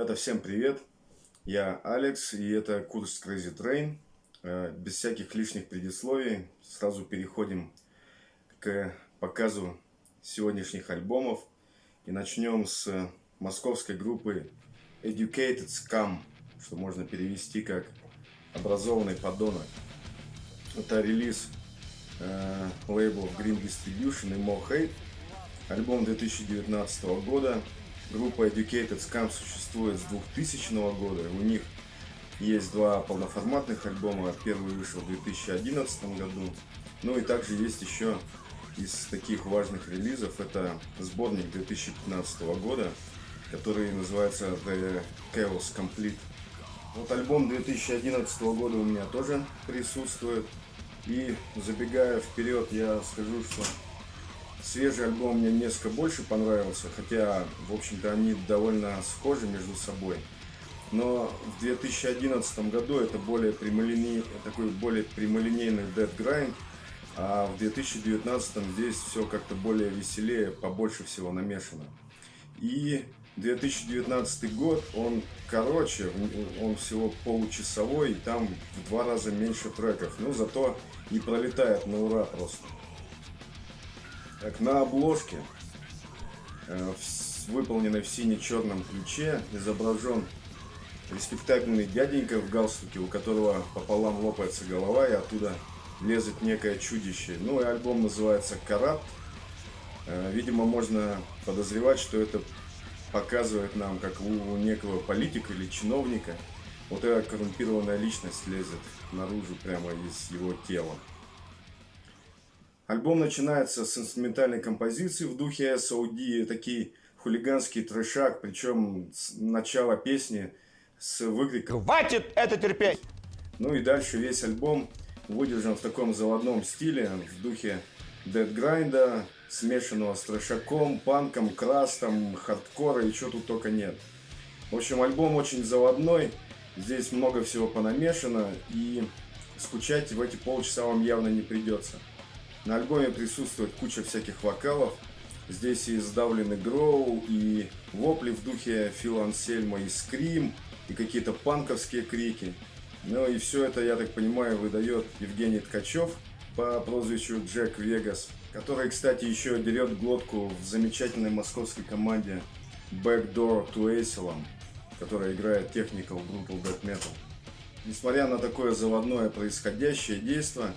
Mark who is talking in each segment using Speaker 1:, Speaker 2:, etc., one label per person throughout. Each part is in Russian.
Speaker 1: Ребята, всем привет! Я Алекс, и это курс Crazy Train. Без всяких лишних предисловий сразу переходим к показу сегодняшних альбомов. И начнем с московской группы Educated Scum, что можно перевести как «образованный подонок». Это релиз лейблов Green Distribution и More Hate. Альбом 2019 года. Группа Educated Scum существует с 2000 года. У них есть два полноформатных альбома. Первый вышел в 2011 году. Ну и также есть еще из таких важных релизов. Это сборник 2015 года, который называется The Chaos Complete. Вот альбом 2011 года у меня тоже присутствует. И забегая вперед, я скажу, что свежий альбом мне несколько больше понравился, хотя, в общем-то, они довольно схожи между собой. Но в 2011 году это такой более прямолинейный Dead Grind, а в 2019 здесь все как-то более веселее, побольше всего намешано. И 2019 год, он короче, он всего получасовой, и там в 2 раза меньше треков, но зато не пролетает на ура просто. Так, на обложке, выполненной в сине-черном ключе, изображен респектабельный дяденька в галстуке, у которого пополам лопается голова и оттуда лезет некое чудище. Ну и альбом называется «Corrupt». Видимо, можно подозревать, что это показывает нам, как у некого политика или чиновника вот эта коррумпированная личность лезет наружу прямо из его тела. Альбом начинается с инструментальной композиции в духе SOD, такие хулиганский трэшак, причем с начала песни с выкриком
Speaker 2: «Хватит это терпеть!».
Speaker 1: Ну и дальше весь альбом выдержан в таком заводном стиле, в духе Dead Grind'а, смешанного с трэшаком, панком, крастом, хардкора и чего тут только нет. В общем, альбом очень заводной, здесь много всего понамешано, и скучать в эти полчаса вам явно не придется. На альбоме присутствует куча всяких вокалов. Здесь и сдавленный гроул, и вопли в духе Фила Ансельма, и скрим, и какие-то панковские крики. Ну и все это, я так понимаю, выдает Евгений Ткачев по прозвищу Джек Вегас, который, кстати, еще дерет глотку в замечательной московской команде Backdoor to Asylum, которая играет technical brutal death metal. Несмотря на такое заводное происходящее действо,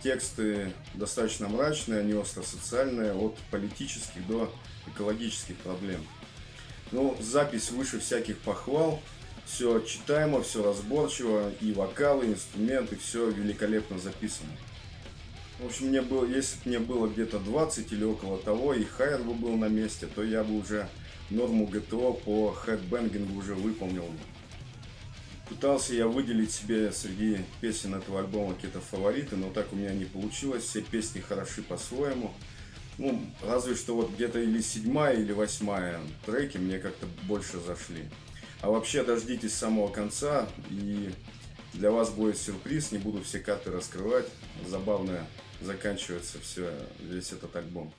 Speaker 1: тексты достаточно мрачные, они остро-социальные, от политических до экологических проблем. Ну, запись выше всяких похвал, все читаемо, все разборчиво, и вокалы, и инструменты, все великолепно записано. В общем, если бы мне было где-то 20 или около того, и хайр бы был на месте, то я бы уже норму ГТО по хэдбэнгингу уже выполнил. Пытался я выделить себе среди песен этого альбома какие-то фавориты, но так у меня не получилось. Все песни хороши по-своему. Ну, разве что вот где-то или 7-я, или 8-я треки мне как-то больше зашли. А вообще дождитесь самого конца, и для вас будет сюрприз. Не буду все карты раскрывать. Забавно заканчивается весь этот альбом.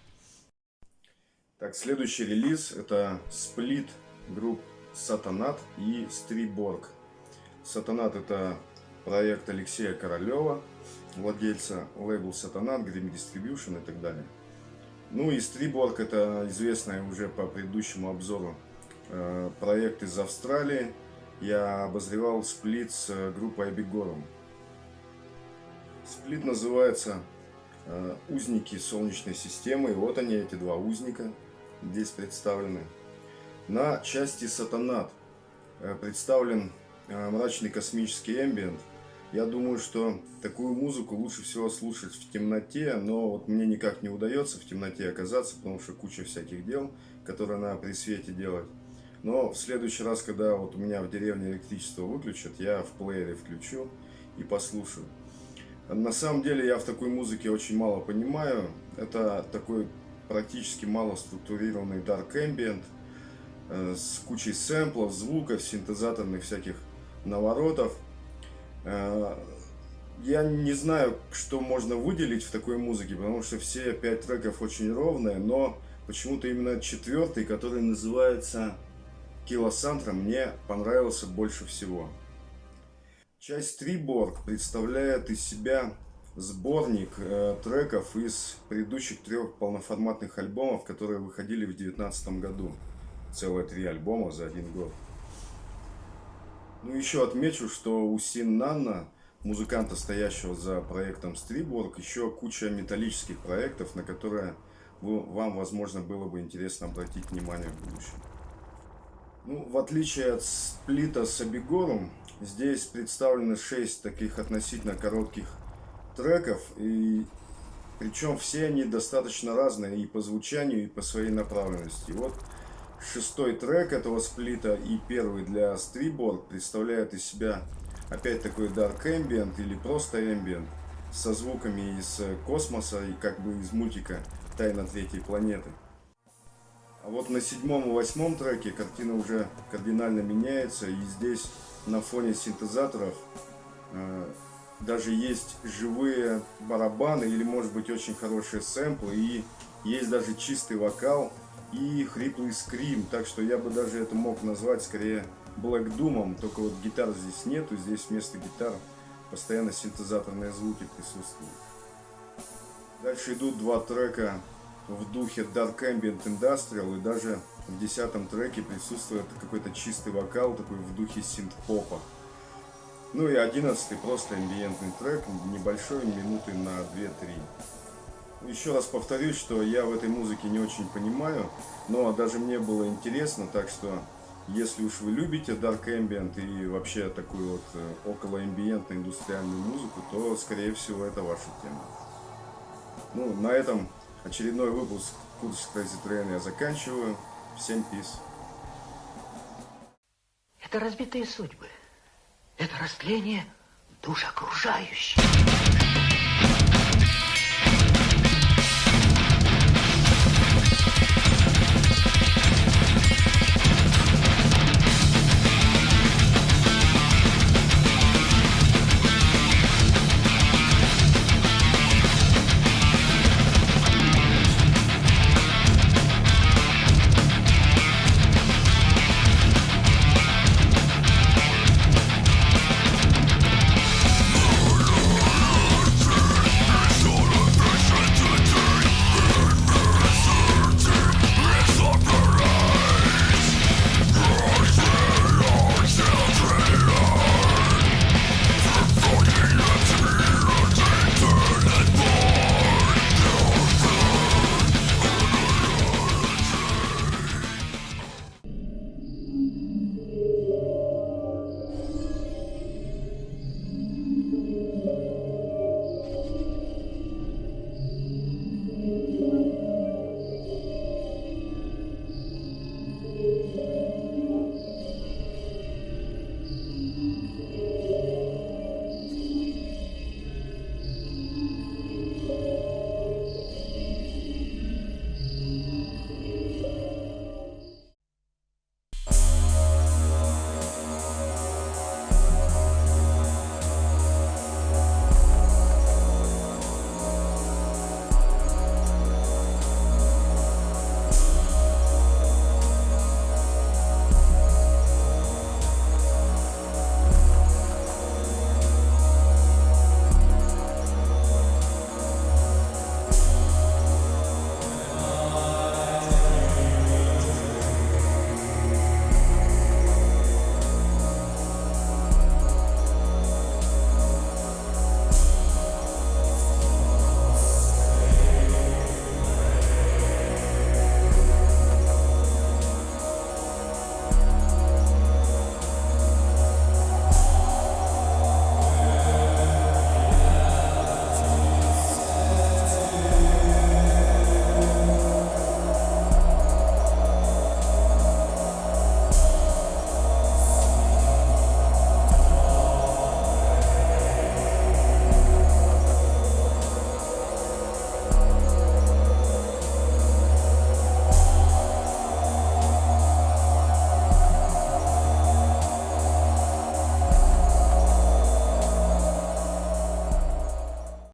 Speaker 1: Так, следующий релиз — это сплит групп Сатанат и Стриборг. Сатанат — это проект Алексея Королева, владельца лейбла Сатанат, Green Distribution и так далее. Ну и Стриборг — это известный уже по предыдущему обзору проект из Австралии. Я обозревал сплит с группой Абигором. Сплит называется «Узники Солнечной системы», и вот они, эти два узника, здесь представлены. На части Сатанат представлен мрачный космический эмбиент. Я думаю, что такую музыку лучше всего слушать в темноте, но вот мне никак не удается в темноте оказаться, потому что куча всяких дел, которые надо при свете делать. Но в следующий раз, когда вот у меня в деревне электричество выключат, я в плеере включу и послушаю. На самом деле я в такой музыке очень мало понимаю. Это такой практически мало структурированный dark ambient с кучей сэмплов, звуков, синтезаторных всяких наворотов. Я не знаю, что можно выделить в такой музыке, потому что все 5 треков очень ровные, но почему-то именно 4-й, который называется Текила Сантра мне понравился больше всего. Часть Triborg представляет из себя сборник треков из предыдущих 3 полноформатных альбомов, которые выходили в 2019 году. Целые 3 альбома за 1 год. Ну, еще отмечу, что у Син Нанна, музыканта, стоящего за проектом Triborg, еще куча металлических проектов, на которые вам, возможно, было бы интересно обратить внимание в будущем. Ну, в отличие от сплита с Абигором, здесь представлены 6 таких относительно коротких треков, и причем все они достаточно разные и по звучанию, и по своей направленности. Вот 6-й трек этого сплита и первый для Triborg представляет из себя опять такой Dark Ambient или просто Ambient со звуками из космоса и как бы из мультика «Тайна третьей планеты». А вот на 7-м и 8-м треке картина уже кардинально меняется, и здесь на фоне синтезаторов даже есть живые барабаны или, может быть, очень хорошие сэмплы, и есть даже чистый вокал и хриплый скрим, так что я бы даже это мог назвать скорее Black Doom'ом, только вот гитар здесь нету, здесь вместо гитар постоянно синтезаторные звуки присутствуют. Дальше идут 2 трека в духе Dark Ambient Industrial, и даже в 10-м треке присутствует какой-то чистый вокал, такой в духе синт-попа. Ну и 11-й просто амбиентный трек, небольшой, минуты на 2-3. Еще раз повторюсь, что я в этой музыке не очень понимаю, но даже мне было интересно, так что если уж вы любите Dark Ambient и вообще такую вот околоамбиентную индустриальную музыку, то скорее всего это ваша тема. Ну, на этом очередной выпуск Курс Crazy Train я заканчиваю. Всем peace.
Speaker 2: Это разбитые судьбы. Это растление душ окружающих.